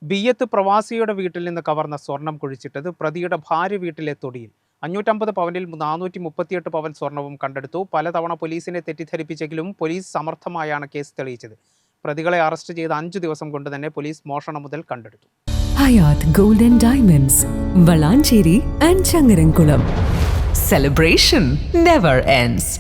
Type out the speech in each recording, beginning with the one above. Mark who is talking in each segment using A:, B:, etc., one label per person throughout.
A: ബിയ്യത്ത് പ്രവാസിയുടെ വീട്ടിൽ നിന്ന് കവർന്ന സ്വർണം കുഴിച്ചിട്ടത് പ്രതിയുടെ ഭാര്യ വീട്ടിലെ തൊടിയിൽ. 550 പവനിൽ 438 പവൻ സ്വർണവും കണ്ടെടുത്തു. പലതവണ പോലീസിനെ തെറ്റിദ്ധരിപ്പിച്ചെങ്കിലും പോലീസ് സമർത്ഥമായാണ് കേസ് തെളിയിച്ചത്. പ്രതികളെ അറസ്റ്റ് ചെയ്ത് 5 ദിവസം കൊണ്ട് തന്നെ പോലീസ് മോഷണം മുതൽ കണ്ടെടുത്തു.
B: Hayath gold and diamonds, Valanchery and Changaramkulam. Celebration never ends.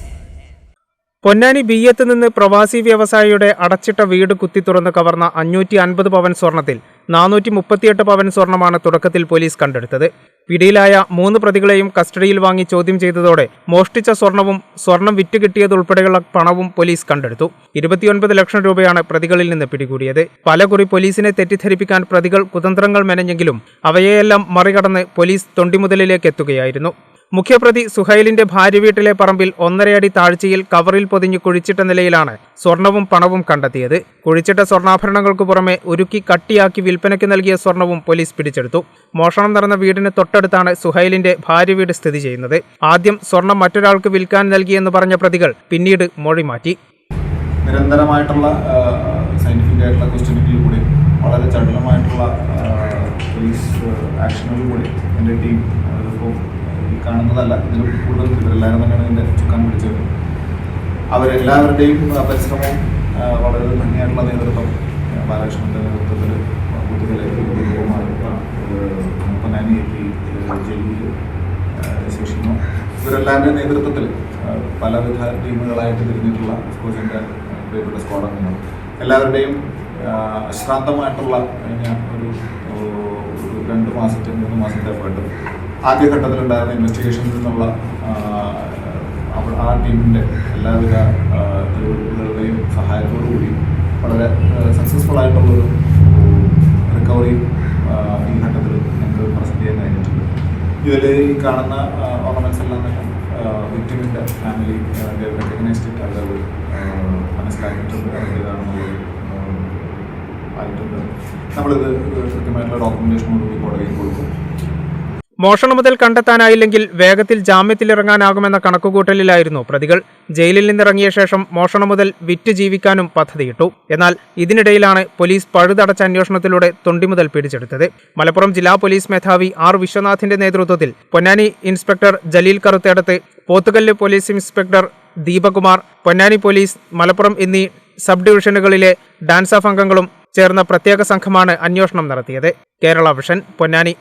A: Ponnani ബിയ്യത്ത് നിന്ന് പ്രവാസി വ്യവസായിയുടെ അടച്ചിട്ട വീട് കുത്തിത്തുറന്ന് കവർന്ന 550 പവൻ സ്വർണത്തിൽ 438 പവൻ സ്വർണമാണ് തുടക്കത്തിൽ പോലീസ് കണ്ടെടുത്തത്. പിടിയിലായ 3 പ്രതികളെയും കസ്റ്റഡിയിൽ വാങ്ങി ചോദ്യം ചെയ്തതോടെ മോഷ്ടിച്ച സ്വർണവും സ്വർണം വിറ്റുകിട്ടിയതുൾപ്പെടെയുള്ള പണവും പോലീസ് കണ്ടെടുത്തു. 29 ലക്ഷം രൂപയാണ് പ്രതികളിൽ നിന്ന് പിടികൂടിയത്. പലകുറി പോലീസിനെ തെറ്റിദ്ധരിപ്പിക്കാൻ പ്രതികൾ കുതന്ത്രങ്ങൾ മെനഞ്ഞെങ്കിലും അവയെയെല്ലാം മറികടന്ന് പോലീസ് തൊണ്ടിമുതലിലേക്ക് എത്തുകയായിരുന്നു. മുഖ്യപ്രതി സുഹൈലിന്റെ ഭാര്യ വീട്ടിലെ പറമ്പിൽ 1.5 അടി താഴ്ചയിൽ കവറിൽ പൊതിഞ്ഞ് കുഴിച്ചിട്ട നിലയിലാണ് സ്വർണവും പണവും കണ്ടെത്തിയത്. കുഴിച്ചിട്ട സ്വർണ്ണാഭരണങ്ങൾക്ക് പുറമെ ഉരുക്കി കട്ടിയാക്കി വിൽപ്പനയ്ക്ക് നൽകിയ സ്വർണവും പോലീസ് പിടിച്ചെടുത്തു. മോഷണം നടന്ന വീടിന് തൊട്ടടുത്താണ് സുഹൈലിന്റെ ഭാര്യ വീട് സ്ഥിതി ചെയ്യുന്നത്. ആദ്യം സ്വർണം മറ്റൊരാൾക്ക് വിൽക്കാൻ നൽകിയെന്ന് പറഞ്ഞ പ്രതികൾ പിന്നീട് മൊഴി മാറ്റി.
C: നിരന്തരമായിട്ടുള്ള സയന്റിഫിക് ആയിട്ടുള്ള ക്വസ്റ്റ്യനിങ്ങിലൂടെ വളരെ ചടുലമായിട്ടുള്ള പോലീസ് ആക്ഷനുകളിലൂടെ എൻ്റെ ടീം കാണുന്നതല്ല, ഇതിൽ കൂടുതൽ ഇവരെല്ലാവരും തന്നെയാണ് ഇതിൻ്റെ ചുക്കാൻ പിടിച്ചത്. അവരെല്ലാവരുടെയും പരിശ്രമവും വളരെ ഭംഗിയായിട്ടുള്ള നേതൃത്വം ബാലകൃഷ്ണൻ്റെ നേതൃത്വത്തിൽ കുട്ടികളെ പൊന്നാനി ജലീൽ ശേഷിനോ ഇവരെല്ലാവരുടെയും നേതൃത്വത്തിൽ പലവിധ ടീമുകളായിട്ട് തിരിഞ്ഞിട്ടുള്ള സ്കോച്ചിൻ്റെ പ്രിയപ്പെട്ട സ്ക്വാഡംഗങ്ങൾ എല്ലാവരുടെയും അശ്രാന്തമായിട്ടുള്ള കഴിഞ്ഞ ഒരു 2 മാസത്തെ 3 മാസത്തെ എഫേർട്ട് ആദ്യഘട്ടത്തിലുണ്ടായിരുന്ന ഇൻവെസ്റ്റിഗേഷനിൽ നിന്നുള്ള ആ ടീമിൻ്റെ എല്ലാവിധ തെളിവുകളുടെയും സഹായത്തോടു കൂടി വളരെ സക്സസ്ഫുൾ ആയിട്ടുള്ളൊരു റിക്കവറി ഈ ഘട്ടത്തിൽ ഞങ്ങൾക്ക് പ്രസൻറ്റ് ചെയ്യാൻ കഴിഞ്ഞിട്ടുണ്ട്. ഇതിൽ ഈ കാണുന്ന ഓർണമെൻറ്റ്സ് എല്ലാം തന്നെ വിക്ടിമിൻ്റെ ഫാമിലി റെക്കഗ്നൈസ്ഡ് അവർ മനസ്സിലാക്കിയിട്ടുണ്ട്, ഇതാണെന്നുള്ളത് ആയിട്ടുണ്ട്. നമ്മളിത് കൃത്യമായിട്ടുള്ള ഡോക്യുമെൻറ്റേഷനോടുകൂടി കോടതിയിൽ കൊടുക്കും.
A: മോഷണം മുതൽ കണ്ടെത്താനായില്ലെങ്കിൽ വേഗത്തിൽ ജാമ്യത്തിലിറങ്ങാനാകുമെന്ന കണക്കുകൂട്ടലിലായിരുന്നു പ്രതികൾ. ജയിലിൽ നിന്നിറങ്ങിയ ശേഷം മോഷണം മുതൽ വിറ്റ് ജീവിക്കാനും പദ്ധതിയിട്ടു. എന്നാൽ ഇതിനിടയിലാണ് പോലീസ് പഴുതടച്ച അന്വേഷണത്തിലൂടെ തൊണ്ടിമുതൽ പിടിച്ചെടുത്തത്. മലപ്പുറം ജില്ലാ പോലീസ് മേധാവി ആർ വിശ്വനാഥിന്റെ നേതൃത്വത്തിൽ Ponnani inspector Jaleel Karuthedath, Pothukallu police inspector Deepakumar, Ponnani police, Malappuram എന്നീ സബ് ഡിവിഷനുകളിലെ ഡാൻസ് ഓഫ് അംഗങ്ങളും ചേർന്ന പ്രത്യേക സംഘമാണ് അന്വേഷണം നടത്തിയത്. കേരള വിഷൻ, പൊന്നാനി.